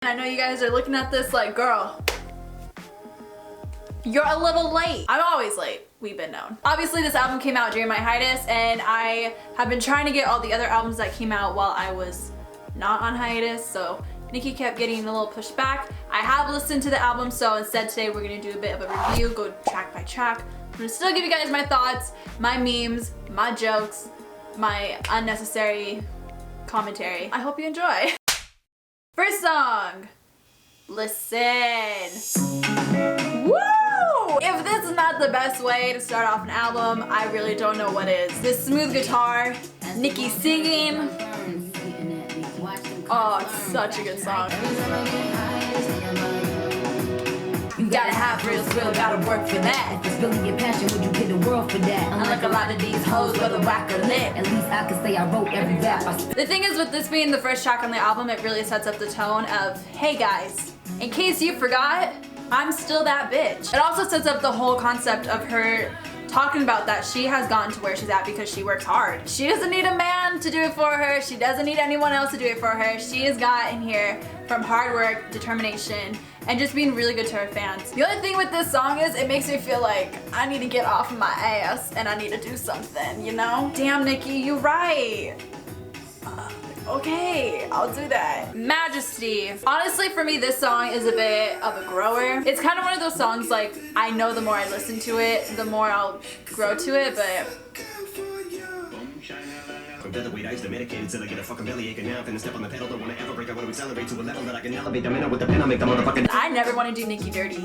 I know you guys are looking at this like, girl, you're a little late. I'm always late. We've been known. Obviously this album came out during my hiatus, and I have been trying to get all the other albums that came out while I was not on hiatus, so Nicki kept getting a little pushed back. I have listened to the album, so instead today we're gonna do a bit of a review, go track by track. I'm gonna still give you guys my thoughts, my memes, my jokes, my unnecessary commentary. I hope you enjoy. First song, Listen. Woo! If this is not the best way to start off an album, I really don't know what is. This smooth guitar, Nicki singing. Oh, it's such a good song. You gotta have real skill, gotta work for that. If it's really your passion, would you get the world for that? Unlike a lot of these hoes, whether whack or lit, at least I can say I wrote every rap. The thing is, with this being the first track on the album, it really sets up the tone of, hey guys, in case you forgot, I'm still that bitch. It also sets up the whole concept of her talking about that she has gotten to where she's at because she works hard. She doesn't need a man to do it for her. She doesn't need anyone else to do it for her. She has gotten here from hard work, determination, and just being really good to her fans. The only thing with this song is it makes me feel like I need to get off my ass and I need to do something, you know? Damn, Nicki, you right. Okay, I'll do that. Majesty. Honestly, for me, this song is a bit of a grower. It's kind of one of those songs like, I know the more I listen to it, the more I'll grow to it, but I'm featherweight, I used to medicate until I get a fucking bellyache, and now I'm finna step on the pedal. Don't wanna ever break, I wanna accelerate to a level that I can elevate. I'm in it with the pen, I'll make the motherfucking. I never want to do Nicki dirty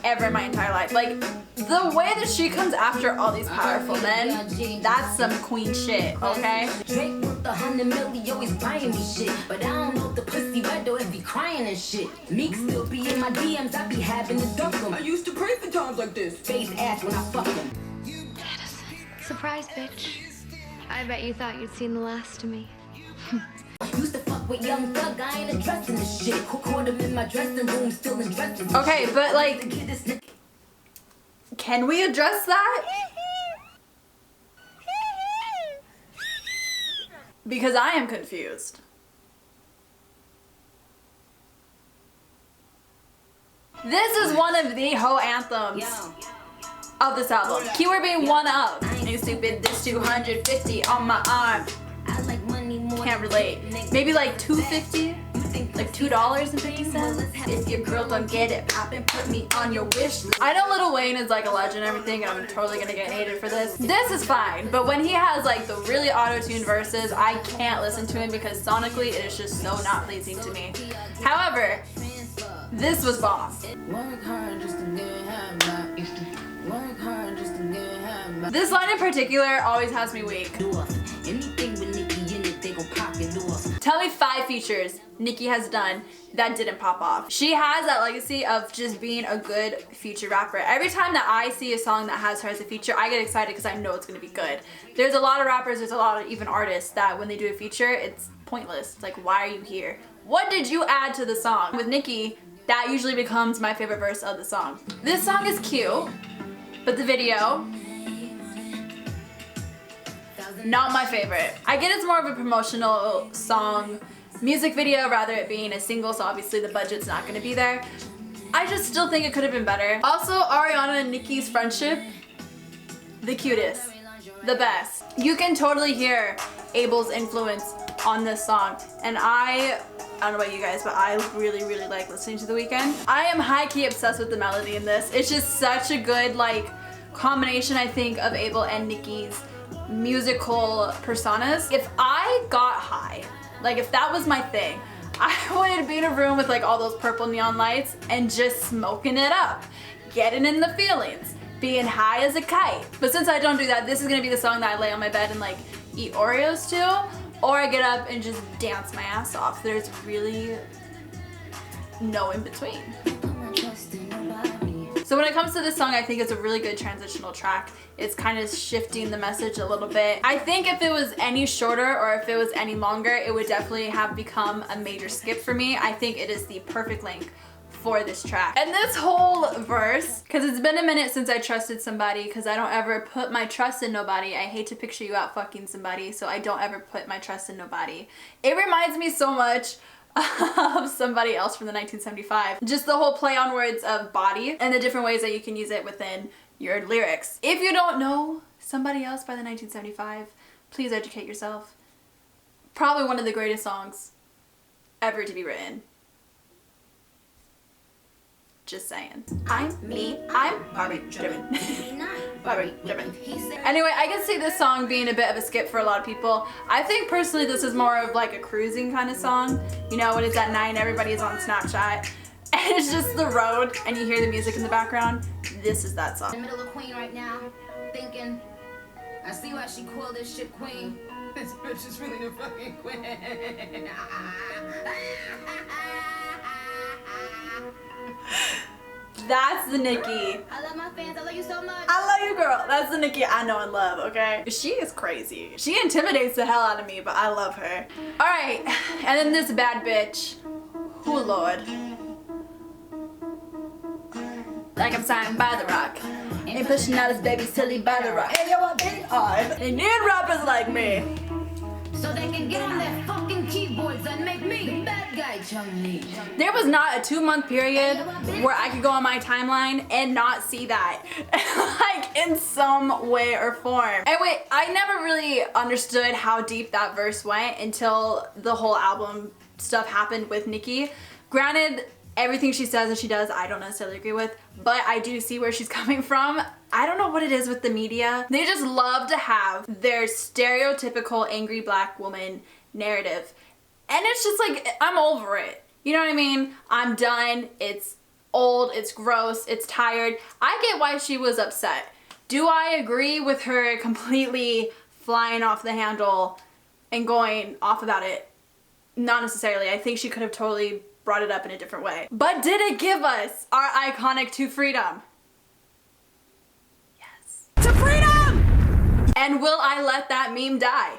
ever in my entire life. Like, the way that she comes after all these powerful men, that's some queen shit, okay? Drake with the 100 million, always buying me shit, but I don't know if the pussy wet or if he crying and shit. Meek still be in my DMs, I be having to duck him. I used to pray for times like this. Face ass when I fuck him. Surprise, bitch. I bet you thought you'd seen the last of me. Used to fuck with young thug, I ain't addressing this shit. Caught him in my dressing room, still in dresses. Okay, but like, can we address that? Because I am confused. This is one of the whole anthems of this album. Keyword being one of. New stupid, this 250 on my arm. I like money more. Can't relate. Maybe like 250? Like $2.50? If your girl don't get it, pop and put me on your wish list. I know Lil Wayne is like a legend and everything, and I'm totally gonna get hated for this. This is fine, but when he has like the really auto-tuned verses, I can't listen to him because sonically it is just so not pleasing to me. However, this was bomb. Work hard just to get half back. Work hard just to get half back. This line in particular always has me weak. Anything with Nicki in it, they gon' pop it off. Tell me 5 features Nicki has done that didn't pop off. She has that legacy of just being a good feature rapper. Every time that I see a song that has her as a feature, I get excited because I know it's gonna be good. There's a lot of rappers, there's a lot of even artists that when they do a feature, it's pointless. It's like, why are you here? What did you add to the song? With Nicki, that usually becomes my favorite verse of the song. This song is cute, but the video, not my favorite. I get it's more of a promotional song, music video, rather it being a single, so obviously the budget's not gonna be there. I just still think it could have been better. Also, Ariana and Nicki's friendship, the cutest, the best. You can totally hear Abel's influence on this song, and I don't know about you guys, but I really like listening to The Weeknd. I am high-key obsessed with the melody in this. It's just such a good like combination, I think, of Abel and Nicki's musical personas. If I got high, like if that was my thing, I would be in a room with like all those purple neon lights and just smoking it up, getting in the feelings, being high as a kite. But since I don't do that, this is gonna be the song that I lay on my bed and like eat Oreos to, or I get up and just dance my ass off. There's really no in between. So when it comes to this song, I think it's a really good transitional track. It's kind of shifting the message a little bit. I think if it was any shorter or if it was any longer, it would definitely have become a major skip for me. I think it is the perfect length for this track. And this whole verse, because it's been a minute since I trusted somebody, because I don't ever put my trust in nobody. I hate to picture you out fucking somebody, so I don't ever put my trust in nobody. It reminds me so much of somebody else from the 1975. Just the whole play on words of body and the different ways that you can use it within your lyrics. If you don't know Somebody Else by the 1975, please educate yourself. Probably one of the greatest songs ever to be written. Just saying. I'm me. I'm Barbie driven. Barbie driven. Anyway, I can see this song being a bit of a skip for a lot of people. I think personally this is more of like a cruising kind of song. You know, when it's at night, everybody's on Snapchat, and it's just the road, and you hear the music in the background. This is that song. In the middle of Queen right now, thinking, I see why she called this shit Queen. This bitch is really the fucking queen. That's the Nicki. I love my fans, I love you so much. I love you, girl. That's the Nicki I know and love, okay? She is crazy. She intimidates the hell out of me, but I love her. All right, and then this bad bitch. Oh, Lord. Like I'm signed by the rock. Ain't pushing out his baby silly by the rock. Hey, yo, I've been hard. They need rappers like me. So they can get on their fucking keyboards and make me the bad guy, Chun Li. There was not a 2-month period where I could go on my timeline and not see that. Like in some way or form. And wait, I never really understood how deep that verse went until the whole album stuff happened with Nicki. Granted, everything she says and she does, I don't necessarily agree with, but I do see where she's coming from. I don't know what it is with the media. They just love to have their stereotypical angry black woman narrative. And it's just like, I'm over it. You know what I mean? I'm done. It's old, it's gross, it's tired. I get why she was upset. Do I agree with her completely flying off the handle and going off about it? Not necessarily. I think she could have totally brought it up in a different way. But did it give us our iconic To Freedom? Yes. To freedom! And will I let that meme die?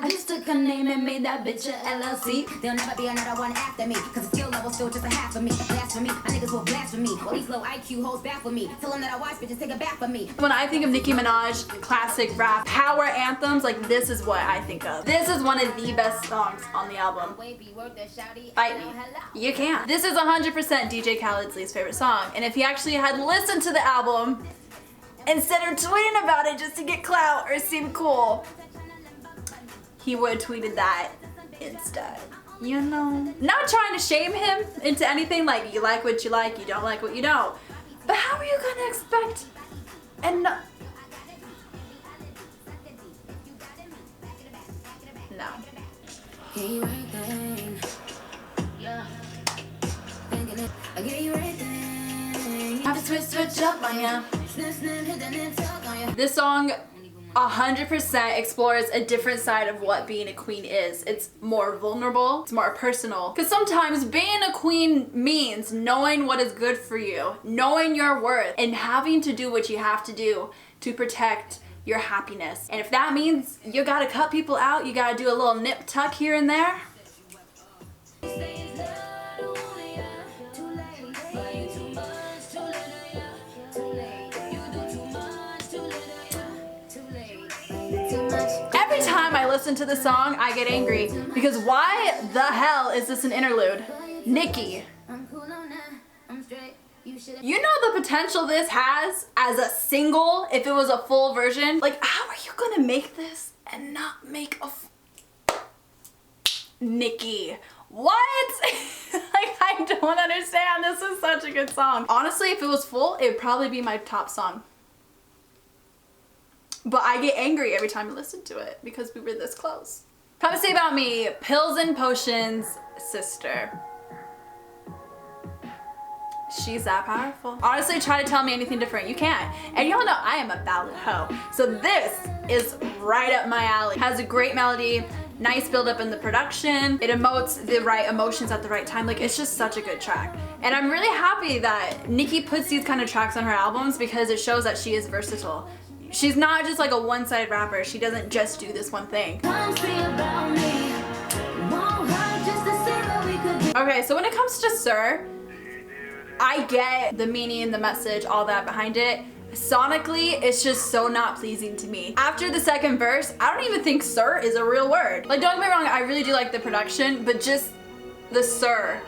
I just took a name and made that bitch a LLC. There'll never be another one after me, cause the skill level's still just a half of me. Blasphemy, my niggas will blaspheme. Well, these low IQ hoes back for me. Tell them that I watch bitches take it back for me. When I think of Nicki Minaj, classic rap, power anthems, like this is what I think of. This is one of the best songs on the album. Fight me. You can't. This is 100% DJ Khaled's least favorite song. And if he actually had listened to the album, instead of tweeting about it just to get clout or seem cool, he would have tweeted that instead. You know? Not trying to shame him into anything, like you like what you like, you don't like what you don't. But how are you gonna expect and no. Have to switch up on ya. This song 100% explores a different side of what being a queen is. It's more vulnerable, it's more personal. Because sometimes being a queen means knowing what is good for you, knowing your worth, and having to do what you have to do to protect your happiness. And if that means you gotta cut people out, you gotta do a little nip tuck here and there. Every time I listen to the song, I get angry because why the hell is this an interlude? Nicki. You know the potential this has as a single if it was a full version? Like, how are you gonna make this and not make a Nicki? What? Like, I don't understand. This is such a good song. Honestly, if it was full, it would probably be my top song. But I get angry every time I listen to it because we were this close. Come say about me, Pills and Potions sister. She's that powerful. Honestly, try to tell me anything different. You can't. And y'all know I am a ballad hoe. So this is right up my alley. Has a great melody, nice build up in the production. It emotes the right emotions at the right time. Like, it's just such a good track. And I'm really happy that Nicki puts these kind of tracks on her albums because it shows that she is versatile. She's not just like a one-sided rapper. She doesn't just do this one thing. Okay, so when it comes to Sir, I get the meaning, the message, all that behind it. sonically, it's just so not pleasing to me. After the second verse, I don't even think sir is a real word. Like, don't get me wrong, I really do like the production, but just the sir,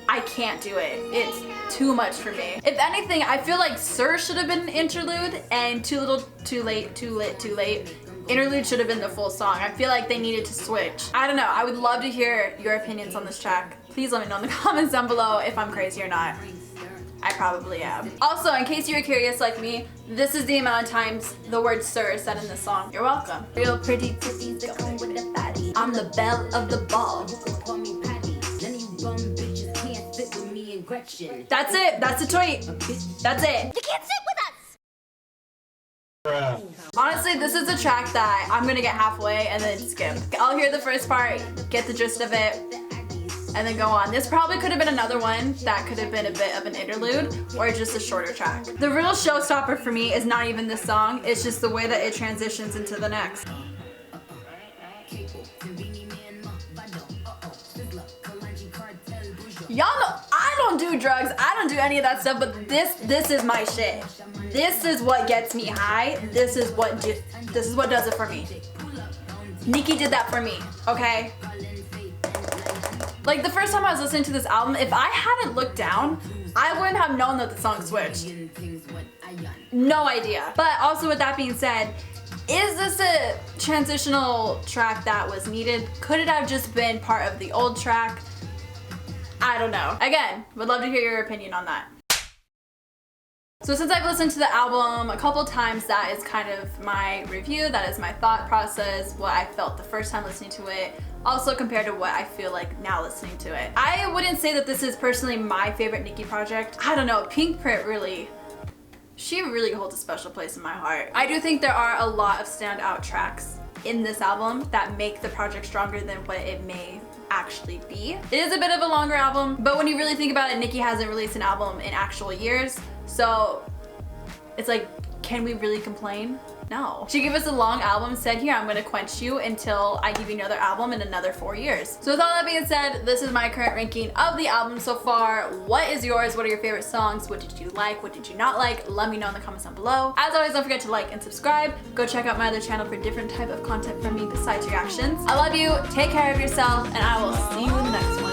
I can't do it. It's too much for me. If anything, I feel like sir should have been an interlude, and too little, too late, too lit, too late. Interlude should have been the full song. I feel like they needed to switch. I don't know, I would love to hear your opinions on this track. Please let me know in the comments down below if I'm crazy or not. I probably am. Also, in case you were curious like me, this is the amount of times the word sir is said in this song. You're welcome. Real pretty titties that come with a fatty. I'm the belle of the ball. That's it. That's a tweet. That's it. You can't sit with us! Honestly, this is a track that I'm gonna get halfway and then skip. I'll hear the first part, get the gist of it, and then go on. This probably could have been another one that could have been a bit of an interlude or just a shorter track. The real showstopper for me is not even this song, it's just the way that it transitions into the next. Y'all know I don't do drugs, I don't do any of that stuff, but this is my shit. This is what gets me high. This is what does it for me. Nicki did that for me, okay? Like, the first time I was listening to this album, if I hadn't looked down, I wouldn't have known that the song switched. No idea. But also, with that being said, is this a transitional track that was needed? Could it have just been part of the old track? I don't know. Again, would love to hear your opinion on that. So since I've listened to the album a couple times, that is kind of my review, that is my thought process, what I felt the first time listening to it, also compared to what I feel like now listening to it. I wouldn't say that this is personally my favorite Nicki project. I don't know, Pink Print really, she really holds a special place in my heart. I do think there are a lot of standout tracks in this album that make the project stronger than what it may actually be. It is a bit of a longer album, but when you really think about it, Nicki hasn't released an album in actual years, so it's like, can we really complain? No. She gave us a long album, said, here, I'm gonna quench you until I give you another album in another 4 years. So with all that being said, this is my current ranking of the album so far. What is yours? What are your favorite songs? What did you like? What did you not like? Let me know in the comments down below. As always, don't forget to like and subscribe. Go check out my other channel for different type of content from me besides reactions. I love you, take care of yourself, and I will see you in the next one.